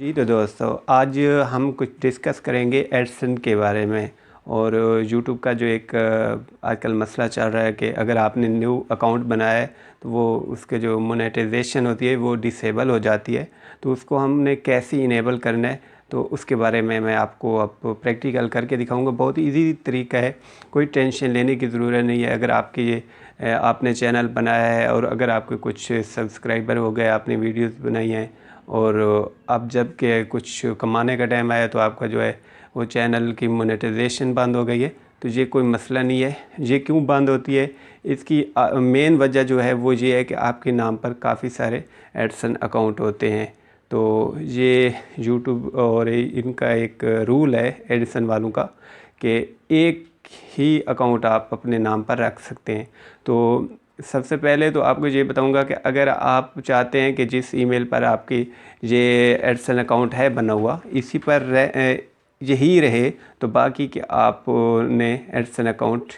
जी तो दोस्तों, आज हम कुछ डिस्कस करेंगे एडसन के बारे में। और यूट्यूब का जो एक आजकल मसला चल रहा है कि अगर आपने न्यू अकाउंट बनाया है तो वो उसके जो मोनेटाइजेशन होती है वो डिसेबल हो जाती है। तो उसको हमने कैसे इनेबल करना है, तो उसके बारे में मैं आपको अब प्रैक्टिकल करके दिखाऊंगा। बहुत इजी तरीका है, कोई टेंशन लेने की ज़रूरत नहीं है। अगर आपके ये आपने चैनल बनाया है और अगर आपके कुछ सब्सक्राइबर हो गए, आपने वीडियोस बनाई हैं और अब जब के कुछ कमाने का टाइम आया तो आपका जो है वो चैनल की मोनेटाइजेशन बंद हो गई है, तो ये कोई मसला नहीं है। ये क्यों बंद होती है, इसकी मेन वजह जो है वो ये है कि आपके नाम पर काफ़ी सारे एडसन अकाउंट होते हैं। तो ये यूट्यूब और इनका एक रूल है एडिसन वालों का कि एक ही अकाउंट आप अपने नाम पर रख सकते हैं। तो सबसे पहले तो आपको ये बताऊंगा कि अगर आप चाहते हैं कि जिस ईमेल पर आपकी ये एडसन अकाउंट है बना हुआ इसी पर यही रहे, तो बाकी के आपने एडसन अकाउंट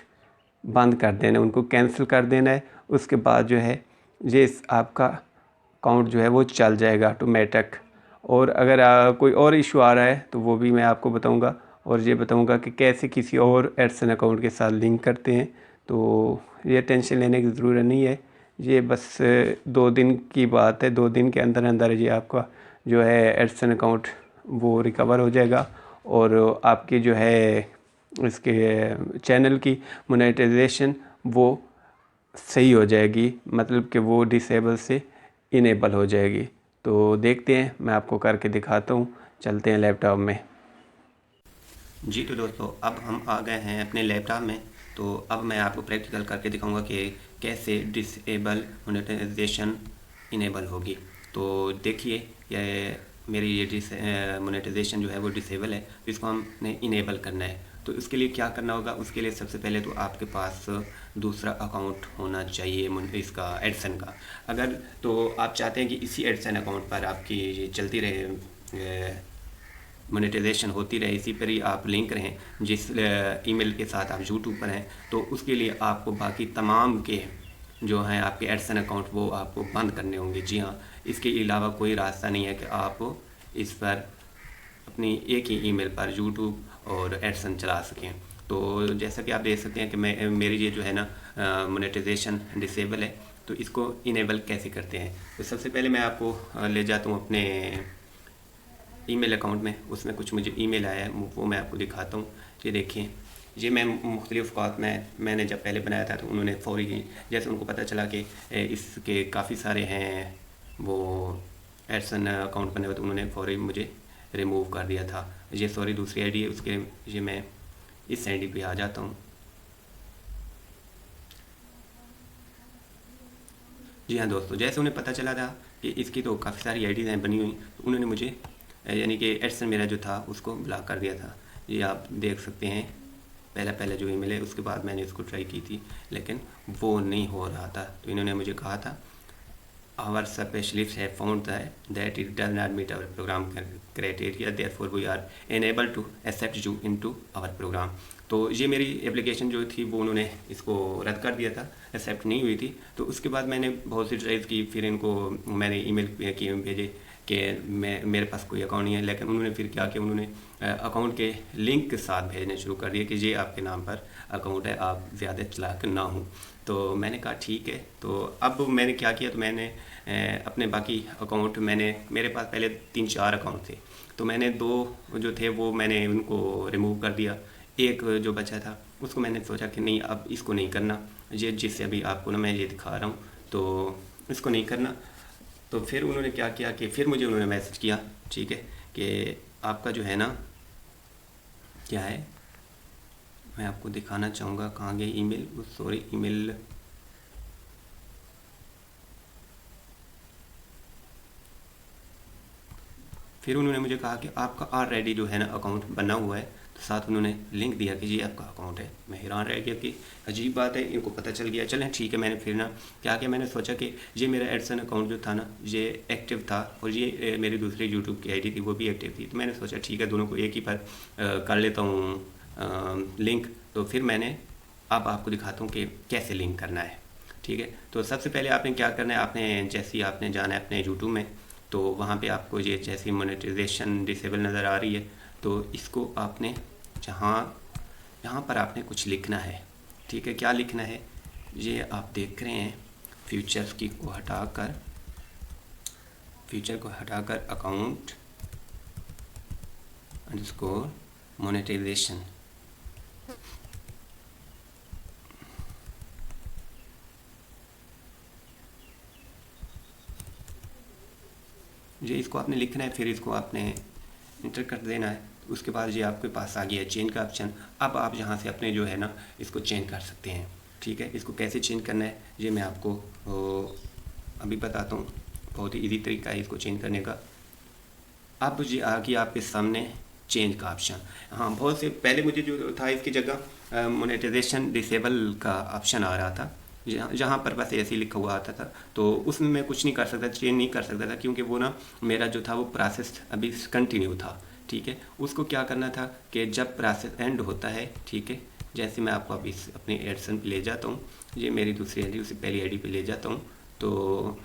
बंद कर देना, उनको कैंसिल कर देना है। उसके बाद जो है ये आपका अकाउंट जो है वो चल जाएगा ऑटोमेटिक। और अगर कोई और इशू आ रहा है तो वो भी मैं आपको बताऊंगा, और ये बताऊंगा कि कैसे किसी और एडसन अकाउंट के साथ लिंक करते हैं। तो ये टेंशन लेने की ज़रूरत नहीं है, ये बस 2 दिन की बात है। 2 दिन के अंदर अंदर ये आपका जो है एडसन अकाउंट वो रिकवर हो जाएगा और आपकी जो है इसके चैनल की मोनेटाइजेशन वो सही हो जाएगी, मतलब कि वो डिसेबल से इनेबल हो जाएगी। तो देखते हैं, मैं आपको करके दिखाता हूँ। चलते हैं लैपटॉप में। जी तो दोस्तों, अब हम आ गए हैं अपने लैपटॉप में। तो अब मैं आपको प्रैक्टिकल करके दिखाऊंगा कि कैसे डिसेबल मोनेटाइजेशन इनेबल होगी। तो देखिए, ये मेरी ये मोनेटाइजेशन जो है वो डिसेबल है, तो इसको हमने इनेबल करना है। तो इसके लिए क्या करना होगा, उसके लिए सबसे पहले तो आपके पास दूसरा अकाउंट होना चाहिए इसका एडसन का। अगर तो आप चाहते हैं कि इसी एडसन अकाउंट पर आपकी ये चलती रहे, मोनेटाइजेशन होती रहे, इसी पर ही आप लिंक रहें जिस ईमेल के साथ आप यूट्यूब पर हैं, तो उसके लिए आपको बाकी तमाम के जो हैं आपके एडसन अकाउंट वो आपको बंद करने होंगे। जी हाँ, इसके अलावा कोई रास्ता नहीं है कि आप इस पर अपनी एक ही ईमेल पर यूट्यूब और एडसन चला सकें। तो जैसा कि आप देख सकते हैं कि मेरी ये जो है ना मोनेटाइजेशन डिसेबल है। तो इसको इनेबल कैसे करते हैं, तो सबसे पहले मैं आपको ले जाता हूँ अपने ईमेल अकाउंट में। उसमें कुछ मुझे ईमेल आया है, वो मैं आपको दिखाता हूँ। ये देखिए, ये मैं मुख्तलिफ़ औकात में मैंने जब पहले बनाया था तो उन्होंने फ़ौरी जैसे उनको पता चला कि इसके काफ़ी सारे हैं वो एडसन अकाउंट बने हुए, तो उन्होंने फ़ौरी मुझे रिमूव कर दिया था। ये सॉरी दूसरी आईडी है, उसके ये मैं इस आईडी पे आ जाता हूँ। जी हाँ दोस्तों, जैसे उन्हें पता चला था कि इसकी तो काफ़ी सारी आईडीज़ हैं बनी हुई, तो उन्होंने मुझे यानी कि एडसन मेरा जो था उसको ब्लॉक कर दिया था। ये आप देख सकते हैं, पहला पहला जो ईमेल है, उसके बाद मैंने इसको ट्राई की थी लेकिन वो नहीं हो रहा था। तो इन्होंने मुझे कहा था our specialists have found that it does not meet our program criteria, therefore we are unable to accept you into our program। तो ये मेरी एप्लीकेशन जो थी वो उन्होंने इसको रद्द कर दिया था, एक्सेप्ट नहीं हुई थी। तो उसके बाद मैंने बहुत सी ट्राइज की, फिर इनको मैंने ईमेल किए भेजे कि मेरे पास कोई अकाउंट नहीं है। लेकिन उन्होंने फिर क्या किया, उन्होंने अकाउंट के लिंक के साथ भेजने शुरू कर दिए कि ये आपके नाम पर अकाउंट है, आप ज़्यादा चालाक ना हो। तो मैंने कहा ठीक है। तो अब मैंने क्या किया, तो मैंने अपने बाकी अकाउंट मेरे पास पहले 3-4 अकाउंट थे, तो मैंने 2 जो थे वो मैंने उनको रिमूव कर दिया। एक जो बचा था उसको मैंने सोचा कि नहीं, अब इसको नहीं करना, ये जिससे अभी आपको ना मैं ये दिखा रहा हूँ, तो इसको नहीं करना। तो फिर उन्होंने क्या किया कि फिर मुझे उन्होंने मैसेज किया, ठीक है, कि आपका जो है ना क्या है, मैं आपको दिखाना चाहूँगा कहाँ गई ईमेल, सॉरी ईमेल, फिर उन्होंने मुझे कहा कि आपका ऑलरेडी जो है ना अकाउंट बना हुआ है, तो साथ उन्होंने लिंक दिया कि ये आपका अकाउंट है। मैं हैरान रह गया कि अजीब बात है, इनको पता चल गया। चलें ठीक है, मैंने फिर ना क्या किया, मैंने सोचा कि ये मेरा एडसन अकाउंट जो था ना ये एक्टिव था और ये मेरी दूसरी यूट्यूब की आईडी थी वो भी एक्टिव थी। तो मैंने सोचा ठीक है, दोनों को एक ही पर कर लेता हूँ लिंक। तो फिर मैंने अब आपको दिखाता हूँ कि कैसे लिंक करना है। ठीक है, तो सबसे पहले आपने क्या करना है, आपने जैसे ही आपने जाना है अपने यूट्यूब में, तो वहाँ पे आपको ये जैसी मोनेटाइजेशन डिसेबल नज़र आ रही है, तो इसको आपने यहाँ पर आपने कुछ लिखना है, ठीक है। क्या लिखना है, ये आप देख रहे हैं फ्यूचर को हटाकर अकाउंट अंडरस्कोर मोनेटाइजेशन, ये इसको आपने लिखना है, फिर इसको आपने इंटर कर देना है। उसके बाद ये आपके पास आ गया है चेंज का ऑप्शन। अब आप यहाँ से अपने जो है ना इसको चेंज कर सकते हैं, ठीक है। इसको कैसे चेंज करना है ये मैं आपको अभी बताता हूँ। बहुत ही इजी तरीका है इसको चेंज करने का। अब ये आ गया आपके सामने चेंज का ऑप्शन। हाँ, बहुत से पहले मुझे जो था इसकी जगह मोनेटाइजेशन डिसेबल का ऑप्शन आ रहा था, जहाँ पर बस ऐसे ही लिखा हुआ आता था, तो उसमें मैं कुछ नहीं कर सकता, चेंज नहीं कर सकता था, क्योंकि वो ना मेरा जो था वो प्रोसेस अभी कंटिन्यू था, ठीक है। उसको क्या करना था कि जब प्रोसेस एंड होता है, ठीक है, जैसे मैं आपको अभी अपनी एडसन पे ले जाता हूँ, ये मेरी दूसरी आईडी उसी पहली आईडी पे ले जाता हूँ, तो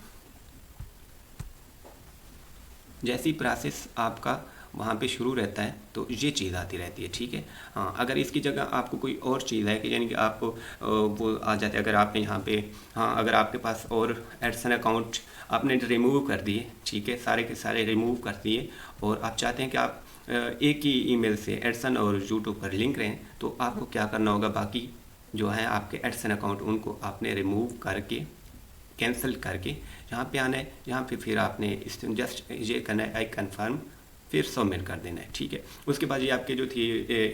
जैसी प्रोसेस आपका वहाँ पे शुरू रहता है तो ये चीज़ आती रहती है, ठीक है। हाँ, अगर इसकी जगह आपको कोई और चीज़ है कि यानी कि आपको वो आ जाते हैं, अगर आपने यहाँ पे, हाँ, अगर आपके पास और एडसन अकाउंट आपने रिमूव कर दिए, ठीक है, सारे के सारे रिमूव कर दिए, और आप चाहते हैं कि आप एक ही ईमेल से एडसन और यूट्यूब पर लिंक रहें, तो आपको क्या करना होगा, बाकी जो है आपके एडसन अकाउंट उनको आपने रिमूव करके कैंसिल करके यहाँ पे आना है। यहाँ पे फिर आपने इस जस्ट ये करना है, आई कन्फर्म, फिर सबमिट कर देना है, ठीक है। उसके बाद ये आपके जो थी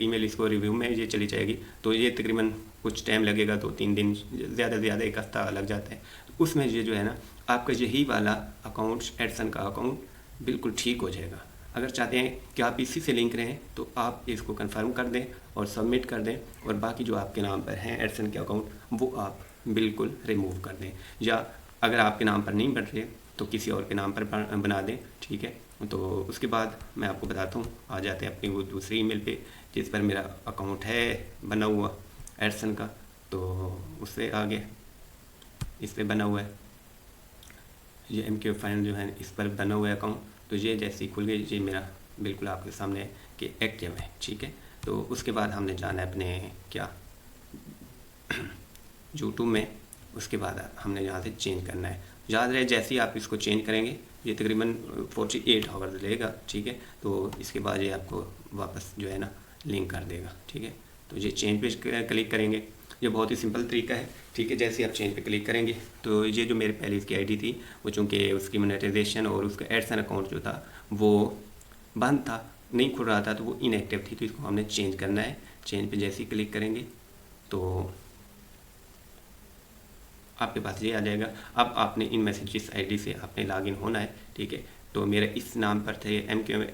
ईमेल इसको रिव्यू में ये चली जाएगी, तो ये तकरीबन कुछ टाइम लगेगा, 2-3 दिन, ज़्यादा से ज़्यादा 1 हफ्ता लग जाता है। तो उसमें ये जो है ना आपका यही वाला अकाउंट, एडसन का अकाउंट बिल्कुल ठीक हो जाएगा। अगर चाहते हैं कि आप इसी से लिंक रहें तो आप इसको कंफर्म कर दें और सबमिट कर दें, और बाकी जो आपके नाम पर हैं एडसन के अकाउंट वो आप बिल्कुल रिमूव कर दें, या अगर आपके नाम पर नहीं बन रहे तो किसी और के नाम पर बना दें, ठीक है। तो उसके बाद मैं आपको बताता हूँ, आ जाते हैं अपनी वो दूसरी ईमेल पे जिस पर मेरा अकाउंट है बना हुआ एडसन का, तो उससे आगे इस पर बना हुआ है ये MQ फाइनल जो है इस पर बना हुआ है अकाउंट। तो ये जैसे ही खुल गई, ये मेरा बिल्कुल आपके सामने है कि एक्टिव है, ठीक है। तो उसके बाद हमने जाना है अपने क्या यूट्यूब में, उसके बाद हमने यहाँ से चेंज करना है। याद रहे जैसे ही आप इसको चेंज करेंगे ये तकरीबन 48 आवर्स लेगा, ठीक है। तो इसके बाद ये आपको वापस जो है ना लिंक कर देगा, ठीक है। तो ये चेंज पे क्लिक करेंगे, ये बहुत ही सिंपल तरीका है, ठीक है। जैसे आप चेंज पे क्लिक करेंगे तो ये जो मेरे पहले इसकी आईडी थी वो चूँकि उसकी मोनेटाइजेशन और उसका एडसन अकाउंट जो था वो बंद था, नहीं खुल रहा था, तो वो इनएक्टिव थी, तो इसको हमने चेंज करना है। चेंज पे जैसे ही क्लिक करेंगे तो आपके पास ये आ जाएगा। अब आपने इन मैसेजेस आईडी से आपने लॉगिन होना है, ठीक है। तो मेरे इस नाम पर थे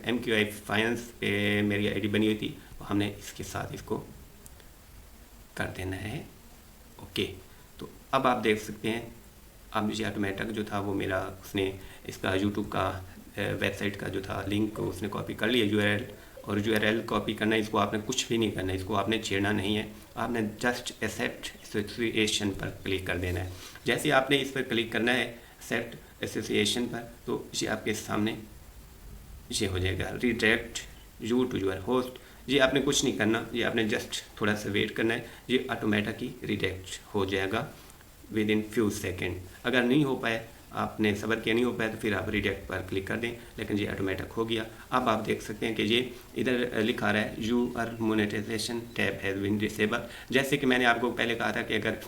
MQI फाइनेंस पे मेरी आईडी बनी हुई थी, तो हमने इसके साथ इसको कर देना है, ओके। तो अब आप देख सकते हैं, अब ये ऑटोमेटिक जो था वो मेरा उसने इसका यूट्यूब का वेबसाइट का जो था लिंक उसने कॉपी कर लिया URL, और URL कॉपी करना है, इसको आपने कुछ भी नहीं करना है, इसको आपने छेड़ना नहीं है, आपने जस्ट एक्सेप्ट एसोसिएशन पर क्लिक कर देना है। जैसे आपने इस पर क्लिक करना है एक्सेप्ट एसोसिएशन पर, तो ये आपके सामने ये हो जाएगा redirect you to your host. ये आपने कुछ नहीं करना, ये आपने जस्ट थोड़ा सा वेट करना है, ये ऑटोमेटिक ही रिडायरेक्ट हो जाएगा विद इन फ्यू सेकेंड। अगर नहीं हो पाए, आपने सब्र किया नहीं हो पाया, तो फिर आप रिडायरेक्ट पर क्लिक कर दें, लेकिन ये ऑटोमेटिक हो गया। अब आप देख सकते हैं कि ये इधर लिखा रहा है your monetization tab has been disable. जैसे कि मैंने आपको पहले कहा था कि अगर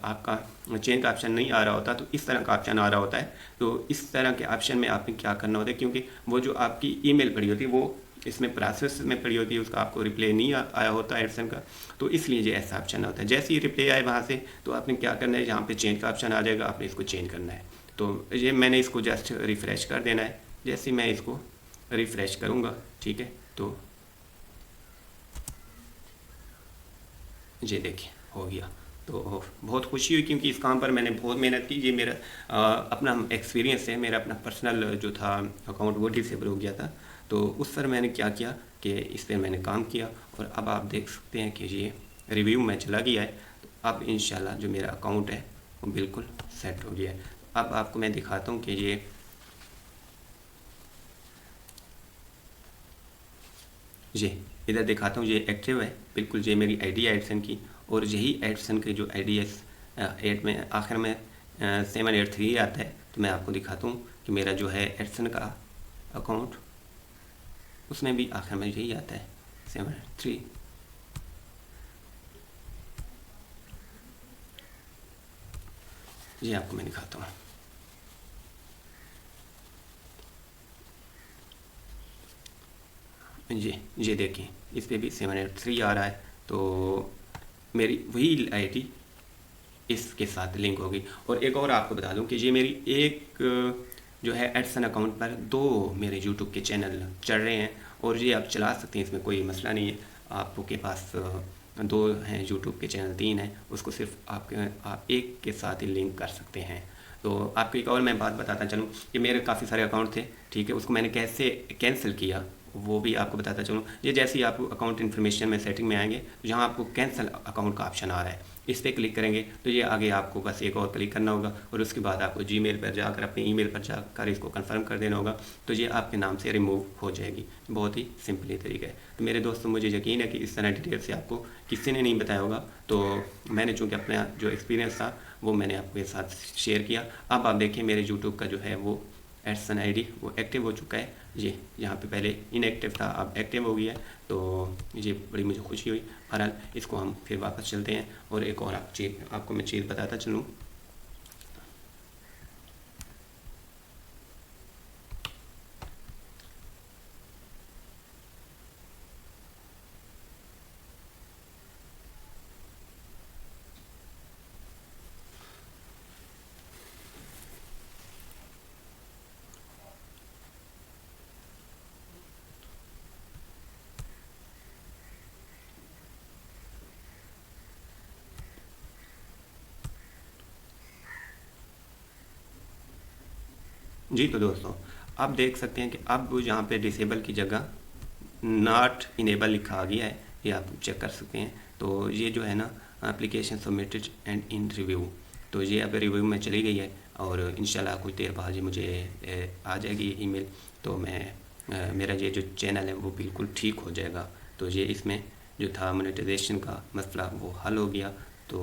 आपका चेंज का ऑप्शन नहीं आ रहा होता तो इस तरह का ऑप्शन आ रहा होता है। तो इस तरह के ऑप्शन में आपने क्या करना होता है, क्योंकि वो जो आपकी ईमेल पड़ी होती है वो इसमें प्रोसेस में पड़ी होती है, उसका आपको रिप्लाई नहीं आया होता एडसन का, तो इसलिए ये ऐसा ऑप्शन होता है। जैसे ही रिप्लाई आए वहाँ से, तो आपने क्या करना है, यहाँ पे चेंज का ऑप्शन आ जाएगा, आपने इसको चेंज करना है। तो ये मैंने इसको जस्ट रिफ़्रेश कर देना है। जैसे मैं इसको रिफ़्रेश करूँगा, ठीक है, तो ये देखिए हो गया। तो बहुत खुशी हुई क्योंकि इस काम पर मैंने बहुत मेहनत की। ये मेरा अपना एक्सपीरियंस है, मेरा अपना पर्सनल जो था अकाउंट वो डिसेबल हो गया था, तो उस पर मैंने क्या किया कि इस पर मैंने काम किया, और अब आप देख सकते हैं कि ये रिव्यू में चला गया है। तो अब इंशाल्लाह जो मेरा अकाउंट है वो बिल्कुल सेट हो गया है। अब आपको मैं दिखाता हूँ कि ये ये इधर दिखाता हूँ, ये एक्टिव है बिल्कुल, ये मेरी आईडी है एडसन की। और यही एडसन की जो आईडी है 8 में आखिर में 783 आता है। तो मैं आपको दिखाता हूँ कि मेरा जो है एडसन का अकाउंट, उसमें भी आखिर में यही आता है 783। ये आपको मैं दिखाता हूँ। ये देखिए, इस पे भी 783 आ रहा है। तो मेरी वही आईडी इसके साथ लिंक होगी। और एक और आपको बता दूं कि ये मेरी एक जो है एडसन अकाउंट पर 2 मेरे यूट्यूब के चैनल चल रहे हैं, और ये आप चला सकते हैं, इसमें कोई मसला नहीं है। आपके पास 2 हैं यूट्यूब के चैनल, 3 हैं, उसको सिर्फ आप एक के साथ ही लिंक कर सकते हैं। तो आपको एक और मैं बात बताता चलूँ कि मेरे काफ़ी सारे अकाउंट थे, ठीक है, उसको मैंने कैसे कैंसिल किया वो भी आपको बताता चलूँ। ये जैसे ही आप अकाउंट इन्फॉर्मेशन में सेटिंग में आएंगे तो यहाँ आपको कैंसिल अकाउंट का ऑप्शन आ रहा है, इस पर क्लिक करेंगे तो ये आगे आपको बस एक और क्लिक करना होगा, और उसके बाद आपको जीमेल पर जाकर अपने ईमेल पर जाकर इसको कंफर्म कर देना होगा। तो ये आपके नाम से रिमूव हो जाएगी। बहुत ही सिंपली तरीका है। तो मेरे दोस्तों, मुझे यकीन है कि इस तरह डिटेल से आपको किसी ने नहीं बताया होगा, तो मैंने चूँकि अपना जो एक्सपीरियंस था वो मैंने आपके साथ शेयर किया। अब आप देखिए मेरे यूट्यूब का जो है वो एडसन आईडी वो एक्टिव हो चुका है। ये यहाँ पे पहले इनएक्टिव था, अब एक्टिव हो गया है। तो ये बड़ी मुझे खुशी हुई। बहरहाल इसको हम फिर वापस चलते हैं, और एक और आपको मैं चीज़ बताता चलूँ। जी तो दोस्तों, आप देख सकते हैं कि अब यहाँ पे डिसेबल की जगह नॉट इनेबल लिखा आ गया है, ये आप चेक कर सकते हैं। तो ये जो है ना, application submitted and in review, तो ये अब रिव्यू में चली गई है, और इंशाल्लाह कुछ देर बाद ये मुझे आ जाएगी ईमेल। तो मैं मेरा ये जो चैनल है वो बिल्कुल ठीक हो जाएगा। तो ये इसमें जो था मोनेटाइजेशन का मसला वो हल हो गया। तो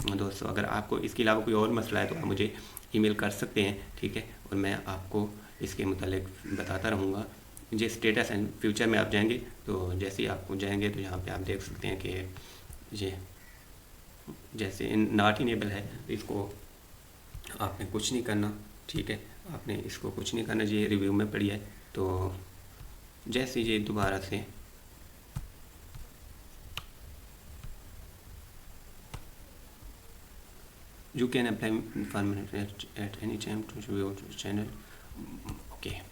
दोस्तों, अगर आपको इसके अलावा कोई और मसला है तो आप मुझे ईमेल कर सकते हैं, ठीक है, और मैं आपको इसके मुतालिक बताता रहूँगा। ये स्टेटस एंड फ्यूचर में आप जाएंगे तो जैसे ही आपको जाएंगे तो यहाँ पे आप देख सकते हैं कि ये जैसे नॉट इनेबल है, तो इसको आपने कुछ नहीं करना, ठीक है, आपने इसको कुछ नहीं करना, ये रिव्यू में पड़ी है। तो जैसे ये दोबारा से you can apply for at any time to your channel, okay।